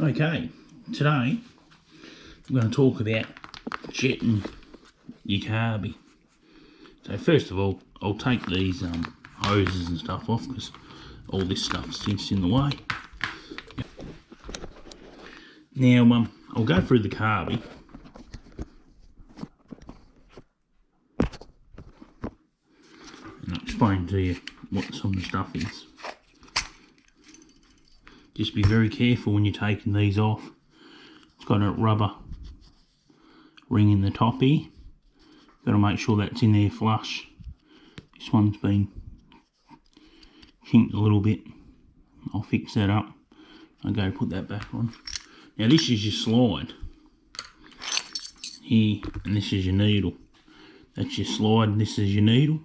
Okay, today I'm going to talk about jetting your carby. So first of all, I'll take these hoses and stuff off because all this stuff sits in the way. Now I'll go through the carby. And I'll explain to you what some of the stuff is. Just be very careful when you're taking these off. It's got a rubber ring in the top here. Got to make sure that's in there flush. This one's been kinked a little bit. I'll fix that up. I'll go put that back on. Now this is your slide here, and this is your needle. That's your slide and this is your needle.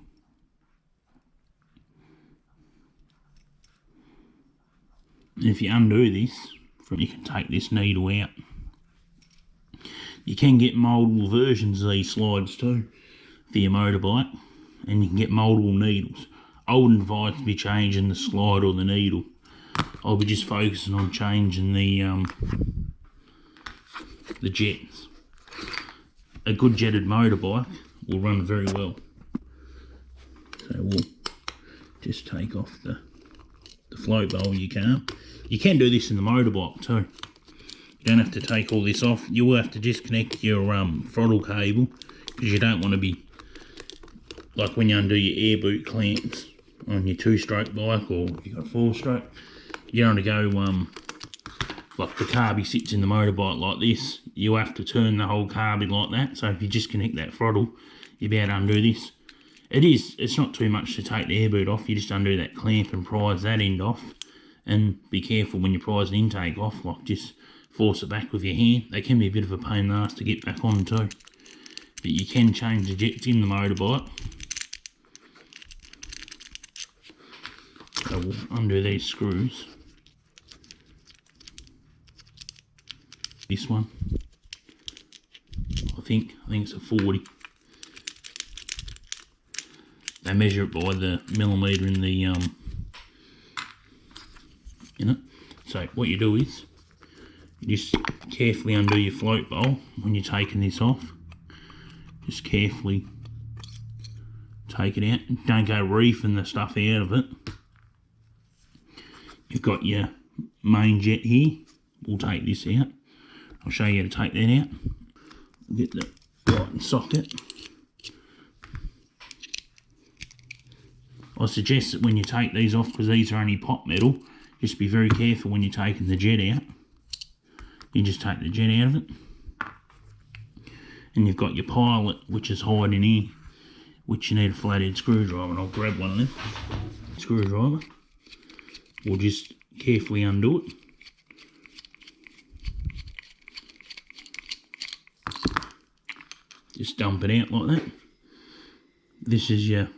And if you undo this, you can take this needle out. You can get multiple versions of these slides too for your motorbike, and you can get multiple needles. I wouldn't advise to be changing the slide or the needle. I'll be just focusing on changing the jets. A good jetted motorbike will run very well. So we'll just take off the float bowl. You can do this in the motorbike too. You don't have to take all this off. You will have to disconnect your throttle cable, because you don't want to be like when you undo your air boot clamps on your 2-stroke bike, or you've got a 4-stroke. You don't want to go like the carby sits in the motorbike like this. You have to turn the whole carby like that. So if you disconnect that throttle, you'll be able to undo this. It's not too much to take the air boot off. You just undo that clamp and prise that end off. And be careful when you prise the intake off, like just force it back with your hand. They can be a bit of a pain in the ass to get back on too. But you can change the jets in the motorbike. So we'll undo these screws. This one, I think it's a 40. They measure it by the millimetre in the So what you do is you just carefully undo your float bowl when you're taking this off. Just carefully take it out. Don't go reefing the stuff out of it. You've got your main jet here. We'll take this out. I'll show you how to take that out. We'll get the right socket. I suggest that when you take these off, because these are only pot metal, just be very careful when you're taking the jet out. You just take the jet out of it. And you've got your pilot, which is hiding here, which you need a flathead screwdriver, and I'll grab one of them. Screwdriver. We'll just carefully undo it. Just dump it out like that. This is your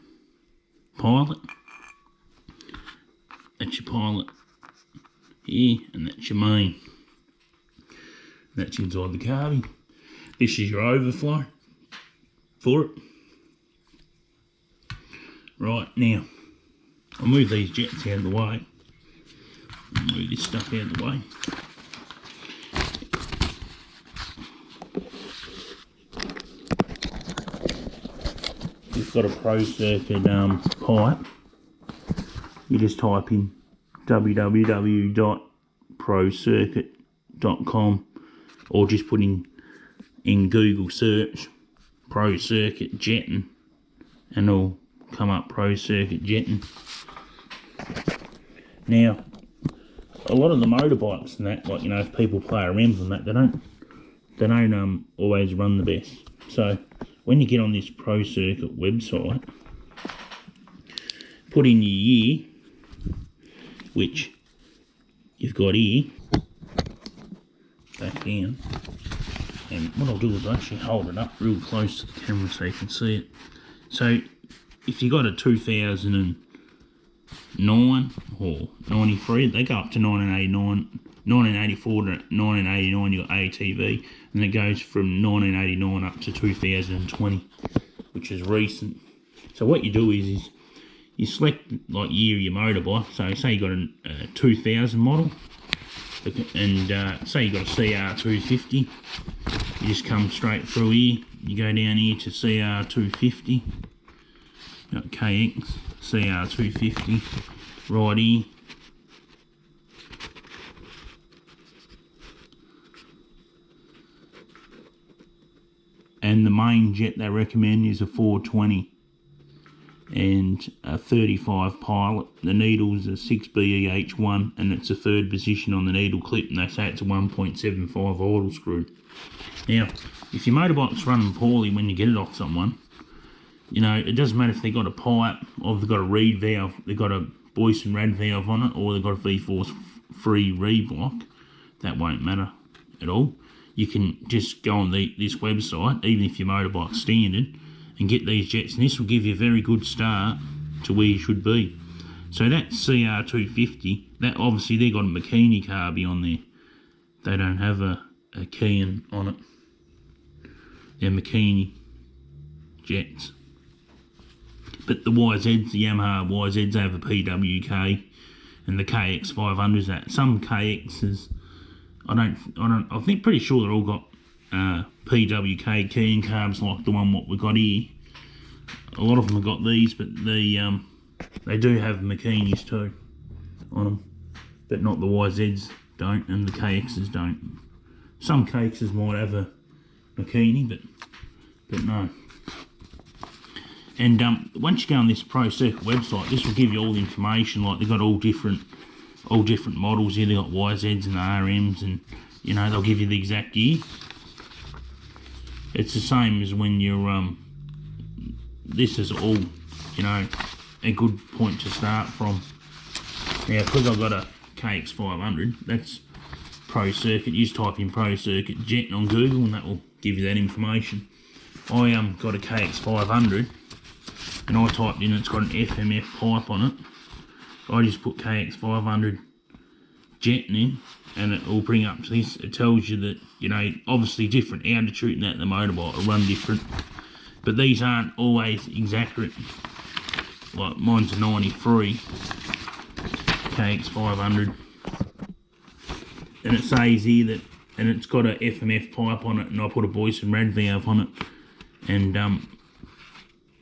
pilot. That's your pilot here, and that's your main. That's inside the carby. This is your overflow for it. Right, now I'll move these jets out of the way. Move this stuff out of the way. You've got a Pro Circuit pipe. You just type in www.procircuit.com, or just put in Google search Pro Circuit Jetting, and it'll come up Pro Circuit Jetting. Now, a lot of the motorbikes and that, like, you know, if people play around with them, that they don't always run the best. So when you get on this Pro Circuit website, put in your year, which you've got here, back down, and what I'll do is I'll actually hold it up real close to the camera so you can see it. So if you got a 2009 or 93, they go up to 1989, 1984 to 1989 you got ATV, and it goes from 1989 up to 2020, which is recent. So what you do is you select like year of your motorbike. So say you got a 2000 model, And say you got a CR250, you just come straight through here, you go down here to CR250, got KX, CR250, right here. And the main jet they recommend is a 420 and a 35 pilot. The needle's a 6BEH1 and it's a third position on the needle clip, and they say it's a 1.75 idle screw. Now, if your motorbike's running poorly when you get it off someone, you know, it doesn't matter if they've got a pipe or they've got a reed valve, they've got a Boyesen rad valve on it, or they've got a V-Force free re-block, that won't matter at all. You can just go on this website, even if your motorbike's standard, and get these jets, and this will give you a very good start to where you should be. So that CR250, that obviously they've got a mikuni Carby on there. They don't have a Keihin on it. They're mikuni jets. But the YZs, the Yamaha YZs have a PWK, and the KX 500s that. Some KXs, I think pretty sure they're all got PWK Keihin carbs like the one what we got here. A lot of them have got these, but they do have Mikinis too on them, but not the YZs don't, and the KXs don't. Some KXs might have a Mikuni, but no. And once you go on this Pro Circuit website, this will give you all the information. Like they've got all different models here. They've got YZs and RMs, and you know they'll give you the exact year. It's the same as when you're this is all, you know, a good point to start from. Now, because I've got a KX 500, that's Pro Circuit. You just type in Pro Circuit Jet on Google, and that will give you that information. I got a KX 500, and I typed in it's got an FMF pipe on it. I just put KX 500 Jet in, and it will bring up to this. It tells you that, you know, obviously different altitude and that in the motorbike will run different, but these aren't always exact. Like mine's a 93 KX 500, and it says here that, and it's got a FMF pipe on it, and I put a Boyesen rad valve on it, and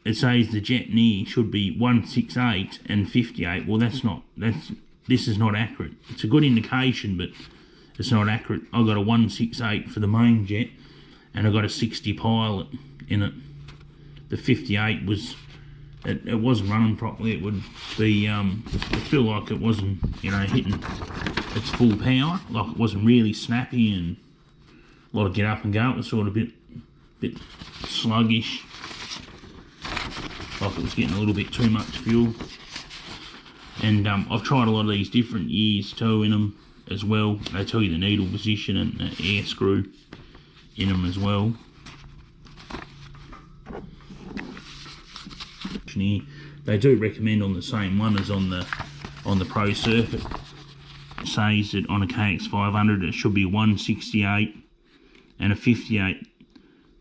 it says the jet near should be 168 and 58. Well, this is not accurate. It's a good indication, but it's not accurate. I got a 168 for the main jet, and I got a 60 pilot in it. The 58 was, it wasn't running properly. It would be, it feel like it wasn't, you know, hitting its full power. Like it wasn't really snappy and a lot of get up and go. It was sort of a bit sluggish. Like it was getting a little bit too much fuel. And I've tried a lot of these different years too in them as well. They tell you the needle position and the air screw in them as well. They do recommend on the same one as on the Pro Circuit. It says that on a KX 500 it should be 168 and a 58.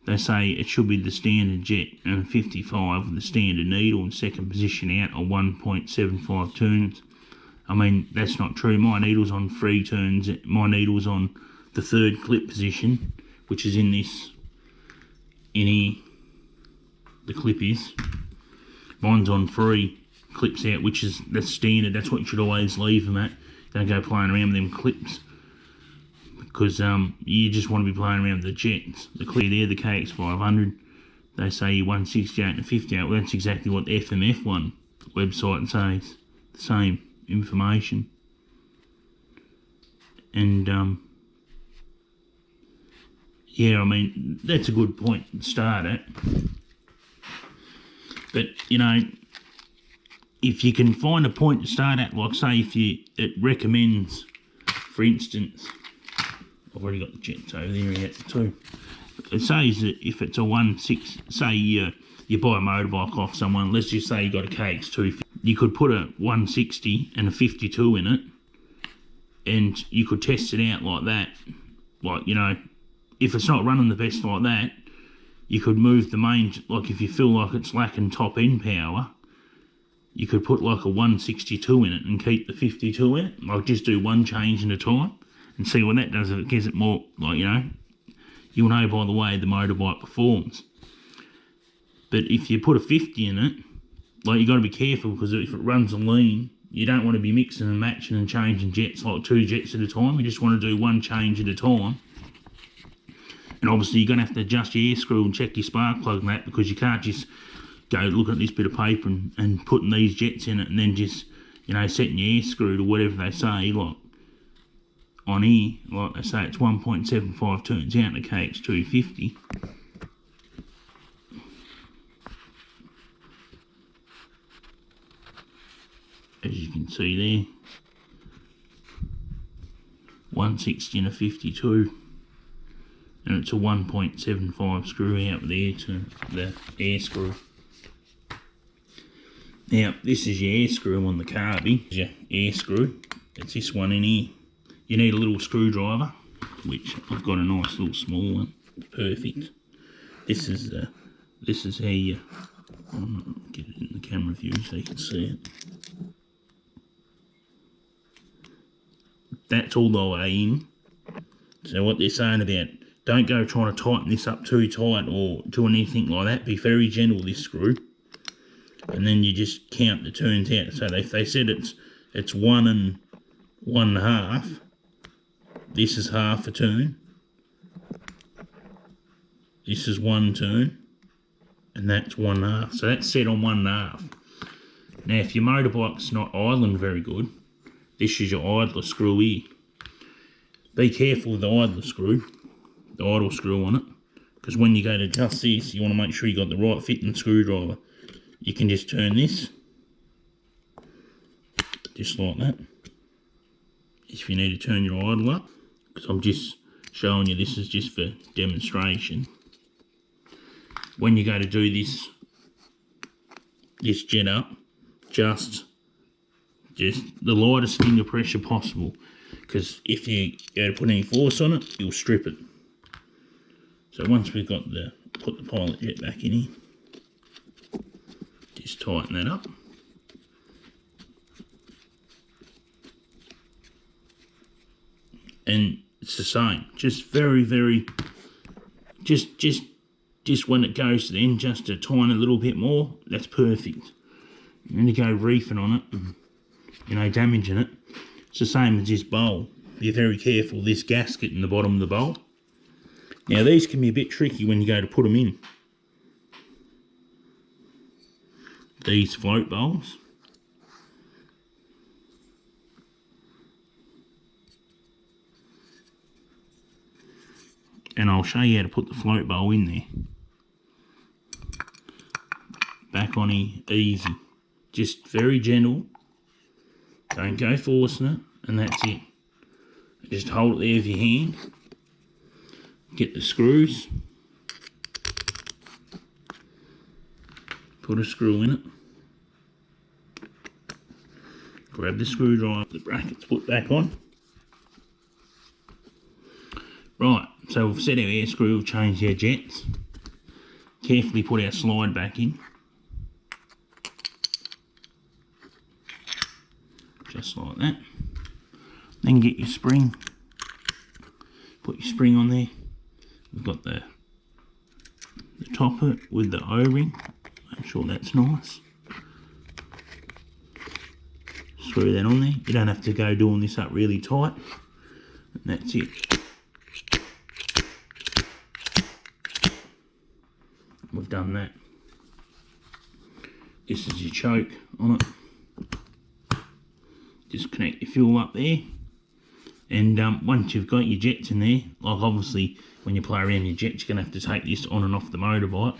They say it should be the standard jet, and 55 with the standard needle and second position out on 1.75 turns. I mean, that's not true. My needle's on 3 turns. My needle's on the third clip position, which is in this, in here, the clip is. Mine's on 3 clips out, that's standard. That's what you should always leave them at. Don't go playing around with them clips, because you just want to be playing around with the jets. The clear there, the KX 500, they say 168 and 58. Well, that's exactly what the FMF one website says. The same information. And yeah, I mean, that's a good point to start at. But, you know, if you can find a point to start at, like say if it recommends, for instance, I've already got the jets over there yet too. It says that if it's a 16, say you buy a motorbike off someone, let's just say you got a KX 250, you could put a 160 and a 52 in it, and you could test it out like that. Like, you know, if it's not running the best like that, you could move the main, like if you feel like it's lacking top end power, you could put like a 162 in it and keep the 52 in it. Like just do one change at a time and see what that does. If it gives it more, like, you know, you'll know by the way the motorbike performs. But if you put a 50 in it, like, you got to be careful, because if it runs a lean, you don't want to be mixing and matching and changing jets, like 2 jets at a time. You just want to do 1 change at a time. And obviously you're going to have to adjust your air screw and check your spark plug and that, because you can't just go looking at this bit of paper and putting these jets in it and then just, you know, setting your air screw to whatever they say, like on here, like they say it's 1.75 turns out in the KX250. As you can see there, 160 and a 52. And it's a 1.75 screw out there to the air screw. Now, this is your air screw on the Carby. Your air screw. It's this one in here. You need a little screwdriver, which I've got a nice little small one. Perfect. This is how you get it in the camera view so you can see it. That's all the way in. So what they're saying about, don't go trying to tighten this up too tight or do anything like that. Be very gentle with this screw. And then you just count the turns out. So if they said it's 1 and 1.5, this is half a turn. This is 1 turn. And that's 1.5. So that's set on 1.5. Now if your motorbike's not idling very good, this is your idler screw here. Be careful with the idler screw, the idle screw on it, because when you go to adjust this, you want to make sure you got the right fitting screwdriver. You can just turn this, just like that, if you need to turn your idle up, because I'm just showing you, this is just for demonstration. When you go to do this jet up, just the lightest finger pressure possible, because if you go to put any force on it, you'll strip it. So once we've got put the pilot jet back in here, just tighten that up. And it's the same, just very, just when it goes to the end, just a tiny little bit more, that's perfect. And then you go reefing on it, and, you know, damaging it. It's the same as this bowl. Be very careful, this gasket in the bottom of the bowl. Now these can be a bit tricky when you go to put them in. These float bowls. And I'll show you how to put the float bowl in there. Back on here, easy. Just very gentle. Don't go forcing it, and that's it. Just hold it there with your hand. Get the screws. Put a screw in it. Grab the screwdriver, the brackets put back on. Right, so we've set our air screw, we've changed our jets. Carefully put our slide back in. Just like that. Then get your spring. Put your spring on there. We've got the topper with the O-ring. Make sure that's nice. Screw that on there. You don't have to go doing this up really tight. And that's it. We've done that. This is your choke on it. Just connect your fuel up there. And once you've got your jets in there, like obviously when you play around your jets, you're going to have to take this on and off the motorbike,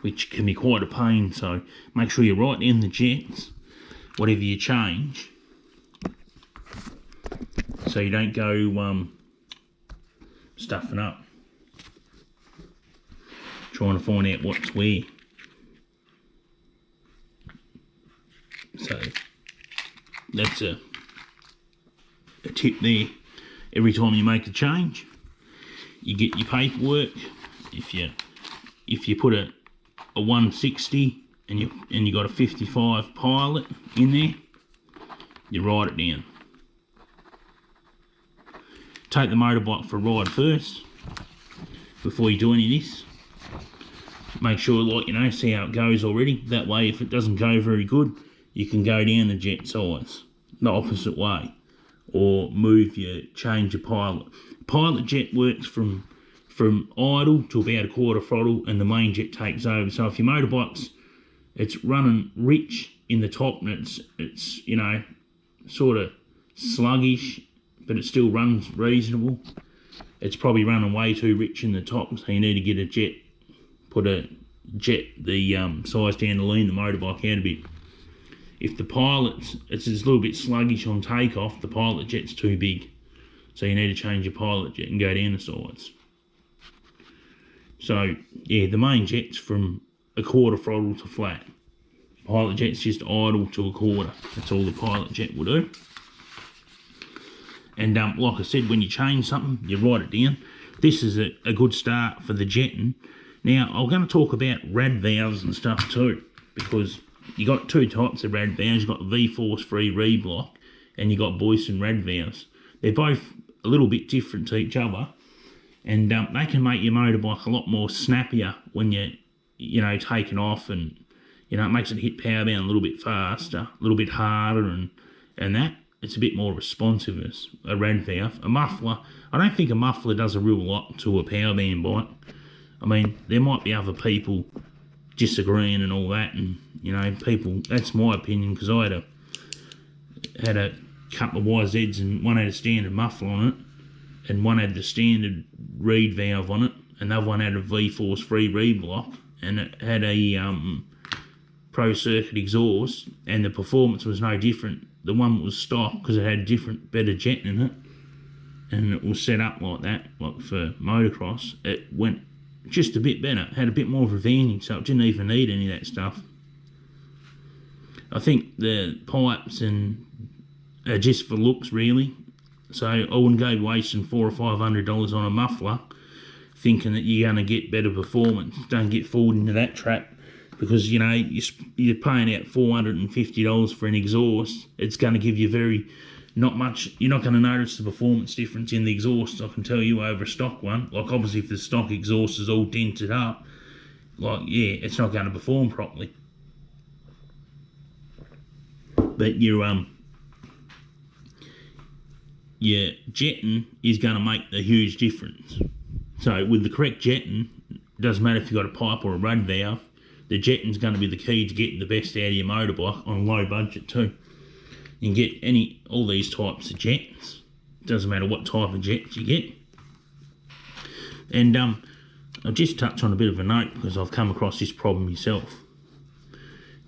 which can be quite a pain. So make sure you're right in the jets, whatever you change, so you don't go stuffing up, trying to find out what's where. So that's a tip there. Every time you make a change, you get your paperwork. If you put a 160 and you got a 55 pilot in there, you write it down. take the motorbike for a ride first before you do any of this. Make sure, like, you know, see how it goes already. That way, if it doesn't go very good, you can go down the jet size, the opposite way, or change your pilot. Pilot jet works from idle to about a quarter throttle, and the main jet takes over. So if your motorbike's it's running rich in the top, and it's you know, sort of sluggish, but it still runs reasonable, it's probably running way too rich in the top, so you need to get a jet. Put the size down to lean the motorbike out a bit. If the pilot's it's a little bit sluggish on takeoff, the pilot jet's too big, so you need to change your pilot jet and go down the sides. So yeah, the main jet's from a quarter throttle to flat. Pilot jet's just idle to a quarter. That's all the pilot jet will do. And like I said, when you change something, you write it down. This is a good start for the jetting. Now, I'm going to talk about rad valves and stuff too, because you got two types of rad valves. You've got V-force free reblock, and you got Boyesen rad valves. They're both a little bit different to each other, and they can make your motorbike a lot more snappier when you know, taking off, and you know, it makes it hit power band a little bit faster, a little bit harder, and that. It's a bit more responsiveness, a rad valve. A muffler, I don't think a muffler does a real lot to a power band bike. I mean, there might be other people disagreeing and all that, and you know, people. That's my opinion, because I had a couple of YZs, and one had a standard muffler on it, and one had the standard reed valve on it, and the other one had a V-force free reblock, and it had a pro circuit exhaust, and the performance was no different. The one was stock because it had different, better jet in it, and it was set up like that, like for motocross. It went just a bit better, had a bit more of a vanning, so it didn't even need any of that stuff. I think the pipes are just for looks, really, so I wouldn't go wasting $400 or $500 on a muffler thinking that you're going to get better performance. Don't get fooled into that trap, because you know, you're paying out $450 for an exhaust. It's going to give you not much. You're not going to notice the performance difference in the exhaust, I can tell you, over a stock one. Like, obviously, if the stock exhaust is all dented up, like, yeah, it's not going to perform properly. But your jetting is going to make the huge difference. So with the correct jetting, it doesn't matter if you've got a pipe or a rad valve, the jetting's going to be the key to getting the best out of your motorbike on a low budget too. You can get all these types of jets. It doesn't matter what type of jets you get. And I'll just touch on a bit of a note, because I've come across this problem myself.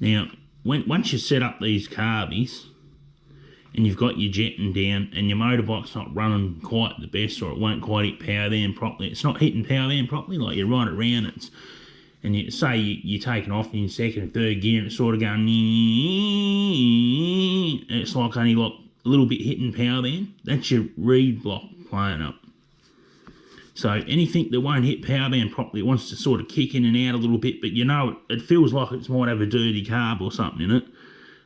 Now, once you set up these carbies and you've got your jetting down and your motorbike's not running quite the best, or it won't quite hit power band properly, it's not hitting power band properly, like you ride it around, and you say you're taking off in second and third gear, and it's sort of going, and it's like only like a little bit hitting power band. That's your reed block playing up. So anything that won't hit power band properly, it wants to sort of kick in and out a little bit, but you know, it feels like it might have a dirty carb or something in it.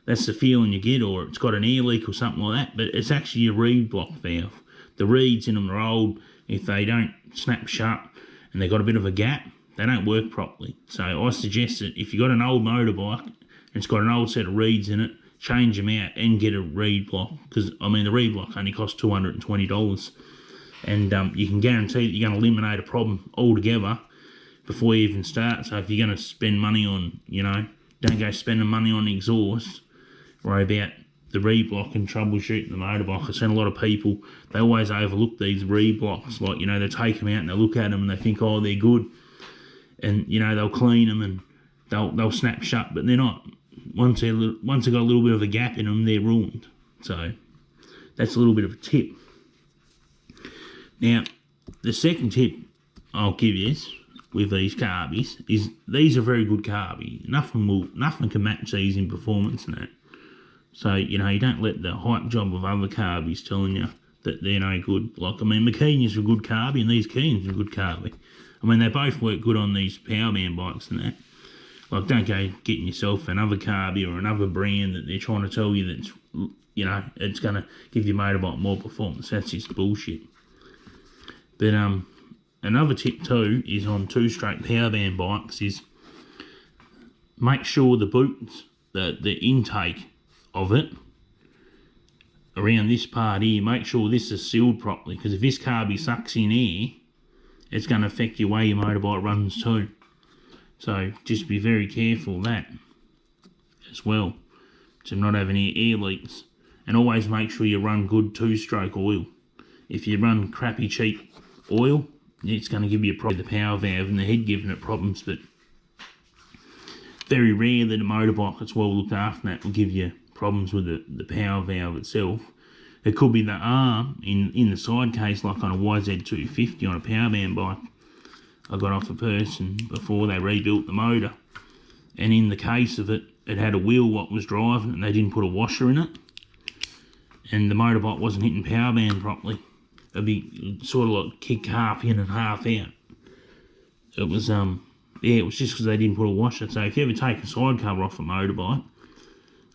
That's the feeling you get, or it's got an air leak or something like that, but it's actually your reed block valve. The reeds in them are old. If they don't snap shut and they've got a bit of a gap, they don't work properly. So I suggest that if you've got an old motorbike and it's got an old set of reeds in it, change them out and get a reed block, because I mean, the reed block only costs $220, and you can guarantee that you're going to eliminate a problem altogether before you even start. So if you're going to spend money on, you know, don't go spending money on the exhaust, worry about the reed block and troubleshooting the motorbike. I've seen a lot of people, they always overlook these reed blocks, like, you know, they take them out and they look at them and they think, oh, they're good, and you know, they'll clean them and they'll snap shut, but they're not. Once they've got a little bit of a gap in them, they're ruined. So that's a little bit of a tip. Now, the second tip I'll give you with these carbies is these are very good carby. Nothing can match these in performance and that. So, you know, you don't let the hype job of other carbies telling you that they're no good. Like, I mean, McKean's a good carby and these Keihins are a good carby. I mean, they both work good on these power band bikes and that. Like, don't go getting yourself another carby or another brand that they're trying to tell you that's, you know, it's going to give your motorbike more performance. That's just bullshit. But another tip too is on 2-stroke power band bikes is make sure the boots, the intake of it, around this part here, make sure this is sealed properly, because if this carby sucks in air, it's going to affect the way your motorbike runs too. So just be very careful of that as well, to not have any air leaks. And always make sure you run good 2-stroke oil. If you run crappy cheap oil, it's going to give you a problem with the power valve and the head giving it problems. But very rare that a motorbike that's well looked after that will give you problems with the power valve itself. It could be the arm in the side case, like on a YZ250 on a power band bike I got off a person before they rebuilt the motor, and in the case of it, it had a wheel what was driving and they didn't put a washer in it, and the motorbike wasn't hitting power band properly. It'd be sort of like kick half in and half out. It was yeah, it was just because they didn't put a washer. So if you ever take a side cover off a motorbike,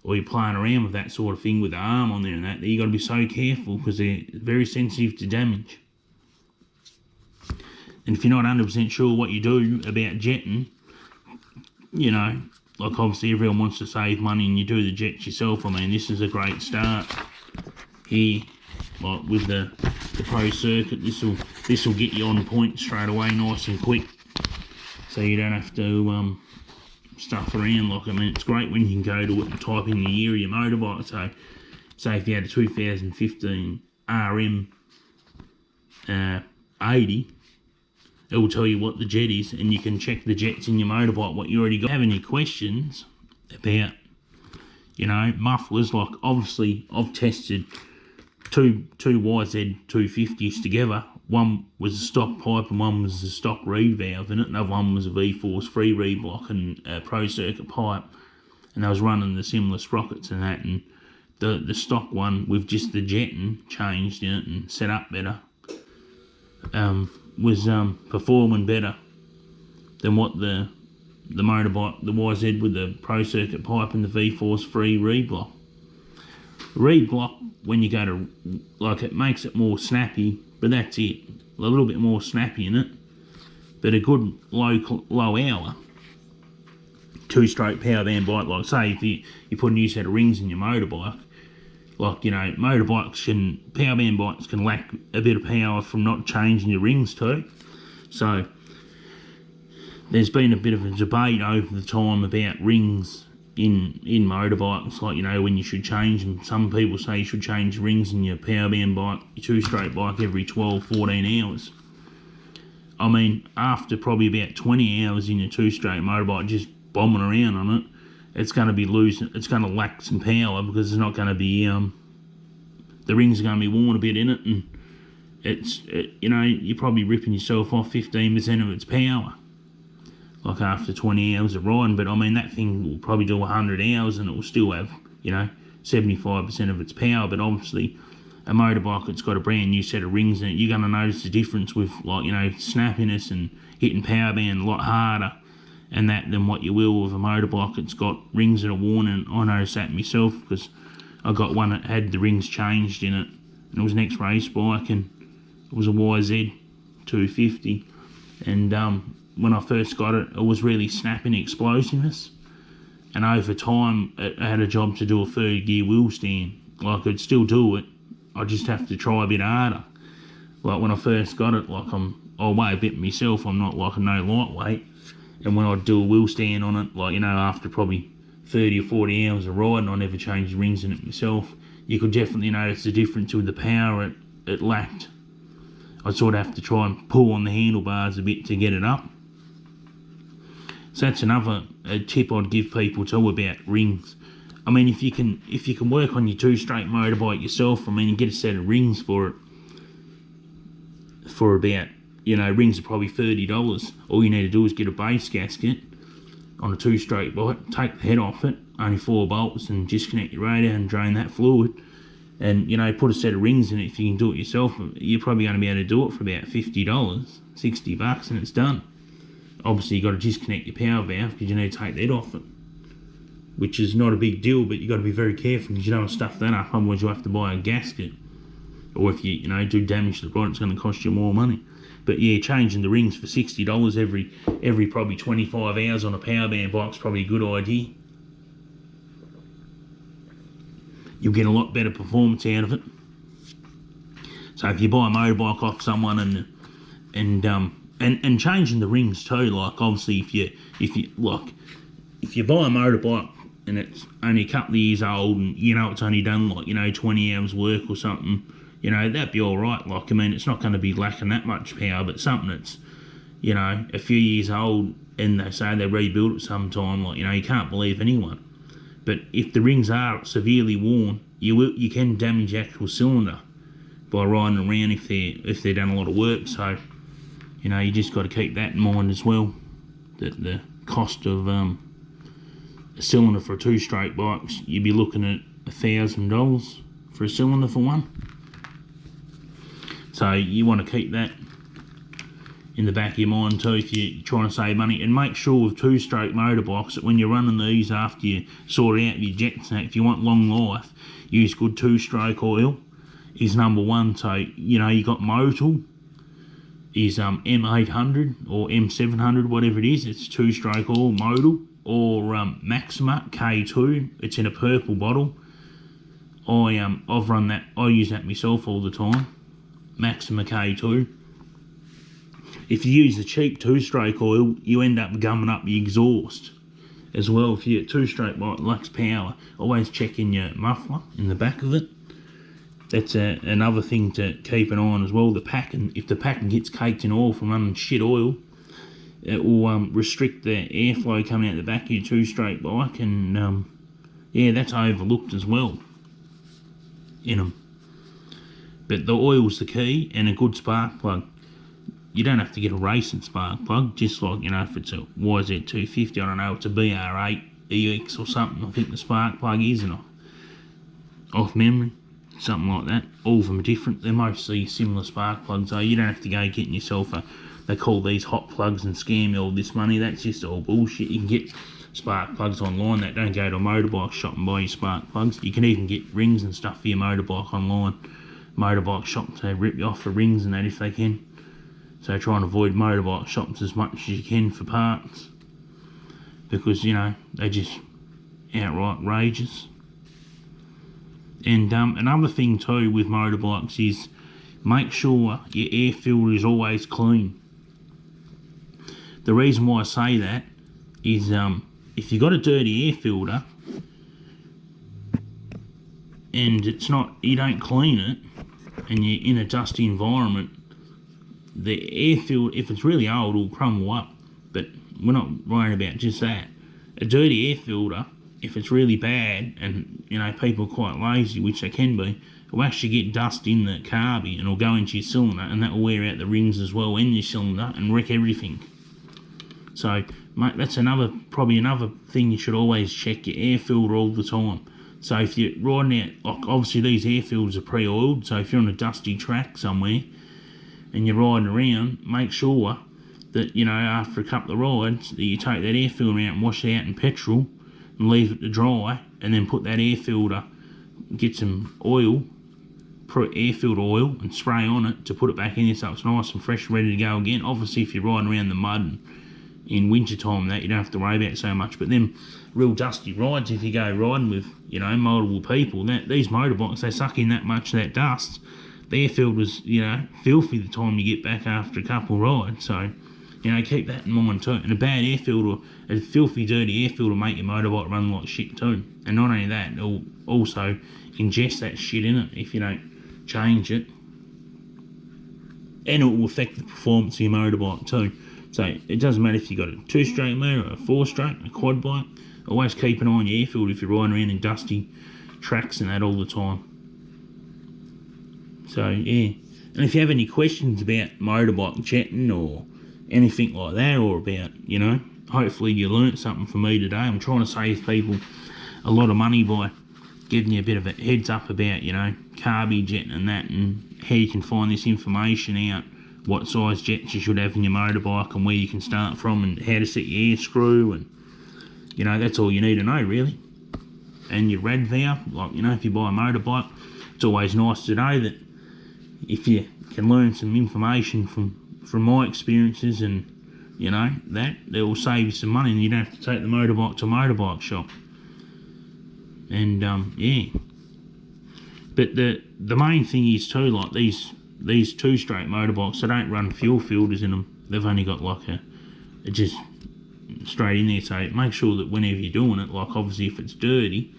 or you're playing around with that sort of thing with the arm on there and that, you got to be so careful, because they're very sensitive to damage. And if you're not 100% sure what you do about jetting, you know, like obviously everyone wants to save money and you do the jets yourself. I mean, this is a great start here, like with the Pro Circuit. This will get you on point straight away, nice and quick, so you don't have to stuff around. Like, I mean, it's great when you can go to it and type in the year of your motorbike. So say if you had a 2015 RM 80, it will tell you what the jet is, and you can check the jets in your motorbike, what you already got. Have any questions about, you know, mufflers? Like, obviously I've tested two YZ250s together. One was a stock pipe and one was a stock reed valve in it. Another one was a V-Force free reed block and a Pro Circuit pipe, and I was running the similar sprockets and that, and the stock one with just the jetting changed in it and set up better was performing better than what the motorbike, the YZ with the Pro Circuit pipe and the V-Force free reed block. Reed block, when you go to, like, it makes it more snappy, but that's it. A little bit more snappy in it, but a good low hour 2-stroke power band bike, like say if you put a new set of rings in your motorbike, like, you know, power band bikes can lack a bit of power from not changing your rings too. So there's been a bit of a debate over the time about rings in motorbikes, like, you know, when you should change them. Some people say you should change rings in your power band bike, your 2-stroke bike, every 12-14 hours. I mean, after probably about 20 hours in your 2-stroke motorbike just bombing around on it, it's going to be it's going to lack some power, because it's not going to be, the rings are going to be worn a bit in it, and you know, you're probably ripping yourself off 15% of its power, like after 20 hours of riding. But I mean, that thing will probably do 100 hours and it will still have, you know, 75% of its power. But obviously a motorbike that's got a brand new set of rings in it, you're going to notice the difference with, like, you know, snappiness and hitting power band a lot harder and that than what you will with a motorbike that's got rings that are worn. And I noticed that myself, because I got one that had the rings changed in it, and it was an X-race bike, and it was a YZ250, and when I first got it, it was really snapping explosiveness, and over time it had a job to do a 3rd gear wheel stand. Like, I could still do it, I just have to try a bit harder. Like when I first got it, like I weigh a bit myself, I'm not like a no lightweight, and when I'd do a wheel stand on it, like, you know, after probably 30 or 40 hours of riding, I never changed the rings in it myself, you could definitely notice the difference with the power it lacked. I'd sort of have to try and pull on the handlebars a bit to get it up. So that's another tip I'd give people too about rings. I mean, if you can work on your 2-stroke motorbike yourself, I mean, you get a set of rings for it for about, you know, rings are probably $30. All you need to do is get a base gasket on a 2-stroke bike, take the head off it, only 4 bolts, and disconnect your radiator and drain that fluid, and, you know, put a set of rings in it. If you can do it yourself, you're probably going to be able to do it for about $50, $60, and it's done. Obviously, you've got to disconnect your power valve, because you need to take that off it, which is not a big deal, but you've got to be very careful, because you don't want to stuff that up, otherwise you'll have to buy a gasket, or if you know, do damage to the rod, it's going to cost you more money. But yeah, changing the rings for $60 every probably 25 hours on a power band bike's probably a good idea. You'll get a lot better performance out of it. So if you buy a motorbike off someone and changing the rings too, like obviously if you buy a motorbike and it's only a couple of years old and you know it's only done like 20 hours work or something, that'd be all right. Like, I mean, it's not going to be lacking that much power, but something that's a few years old and they say they rebuild it sometime, like, you can't believe anyone. But if the rings are severely worn, you can damage the actual cylinder by riding around if they're done a lot of work. So you just got to keep that in mind as well, that the cost of a cylinder for a 2-stroke bike, you'd be looking at $1,000 for a cylinder for one. So you want to keep that in the back of your mind too if you're trying to save money. And make sure with 2-stroke motorbikes that when you're running these, after you sort out your jets, if you want long life, use good 2-stroke oil is number one. So you got Motul is M800 or M700, whatever it is. It's 2-stroke oil, Motul, or Maxima K2. It's in a purple bottle. I've run that. I use that myself all the time. Maxima K2. If you use the cheap 2-stroke oil, you end up gumming up your exhaust as well. If you get 2-stroke bike lacks power, always check in your muffler in the back of it. That's another thing to keep an eye on as well. The packing, if the packing gets caked in oil from running shit oil, it will restrict the airflow coming out the back of your 2-stroke bike, and yeah, that's overlooked as well in them. But the oil's the key, and a good spark plug. You don't have to get a racing spark plug, just like, if it's a YZ250, I don't know, it's a BR8 EX or something, I think the spark plug is, and off memory, something like that. All of them are different. They're mostly similar spark plugs, so you don't have to go getting yourself they call these hot plugs and scam you all this money. That's just all bullshit. You can get spark plugs online. That don't go to a motorbike shop and buy your spark plugs. You can even get rings and stuff for your motorbike online. Motorbike shops, they rip you off for rings and that if they can. So try and avoid motorbike shops as much as you can for parts, because they just outright rages. And another thing too with motorbikes is make sure your air filter is always clean. The reason why I say that is if you've got a dirty air filter and you don't clean it, and you're in a dusty environment, the air filter, if it's really old, will crumble up. But we're not worrying about just that. A dirty air filter, if it's really bad, and people are quite lazy, which they can be, it will actually get dust in the carby and it'll go into your cylinder, and that will wear out the rings as well in your cylinder and wreck everything. So mate, that's probably another thing you should always check, your air filter all the time. So if you're riding out, like obviously these air filters are pre-oiled, so if you're on a dusty track somewhere and you're riding around, make sure that after a couple of rides that you take that air filter out and wash it out in petrol and leave it to dry, and then put that air filter, get some oil, air filter oil, and spray on it to put it back in there so it's nice and fresh, ready to go again. Obviously if you're riding around the mud and in winter time, that you don't have to worry about it so much. But them real dusty rides, if you go riding with multiple people, these motorbikes, they suck in that much of that dust. The air filter's filthy the time you get back after a couple of rides. So keep that in mind too. And a bad air filter, a filthy dirty air filter, will make your motorbike run like shit too. And not only that, it'll also ingest that shit in it if you don't change it, and it will affect the performance of your motorbike too. So it doesn't matter if you've got a 2-stroke motor, or a 4-stroke, a quad bike, always keep an eye on your air filter if you're riding around in dusty tracks and that all the time. So yeah, and if you have any questions about motorbike jetting or anything like that, or about, hopefully you learnt something from me today. I'm trying to save people a lot of money by giving you a bit of a heads up about, Carby jetting and that, and how you can find this information out, what size jets you should have in your motorbike and where you can start from, and how to set your air screw, and that's all you need to know really. And your rad valve, like if you buy a motorbike, it's always nice to know that if you can learn some information from from my experiences, and you know, that will save you some money, and you don't have to take the motorbike to motorbike shop. And yeah, but the main thing is too, like these 2-stroke motorbikes, they don't run fuel filters in them. They've only got like a just straight in there. So make sure that whenever you're doing it, like obviously if it's dirty,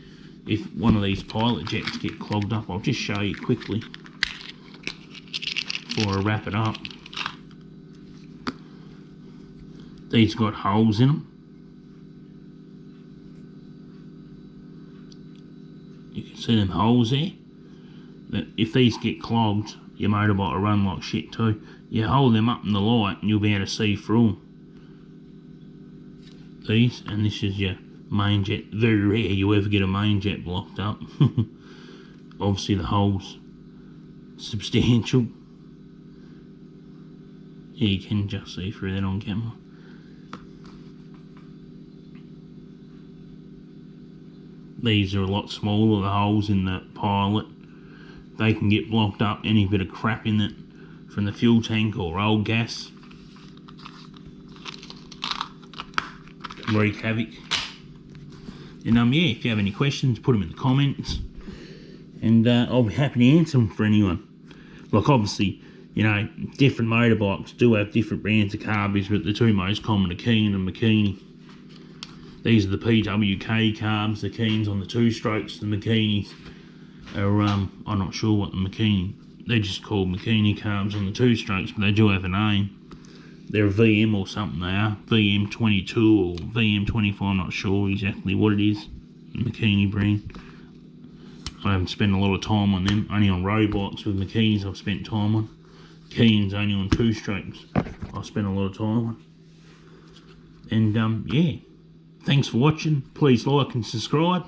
if one of these pilot jets get clogged up, I'll just show you quickly before I wrap it up. These got holes in them. You can see them holes there. If these get clogged, your motorbike will run like shit too. You hold them up in the light and you'll be able to see through them. These, and this is your main jet. Very rare you ever get a main jet blocked up. Obviously the hole's substantial. Yeah, you can just see through that on camera. These are a lot smaller, the holes in the pilot. They can get blocked up, any bit of crap in it from the fuel tank or old gas can wreak havoc. And yeah, if you have any questions, put them in the comments, and I'll be happy to answer them for anyone. Like obviously, you know, different motorbikes do have different brands of carbies, but the two most common are Keihin and mikuni. These are the PWK carbs, the Keihins on the 2-strokes, the mikinis are, I'm not sure what the mikuni, they're just called mikuni carbs on the 2-strokes, but they do have a name. They're a VM or something, they are. VM22 or VM24, I'm not sure exactly what it is. The mikuni brand. I haven't spent a lot of time on them, only on road bikes with mikinis I've spent time on. Keihins only on 2-strokes I've spent a lot of time on. And yeah, thanks for watching. Please like and subscribe.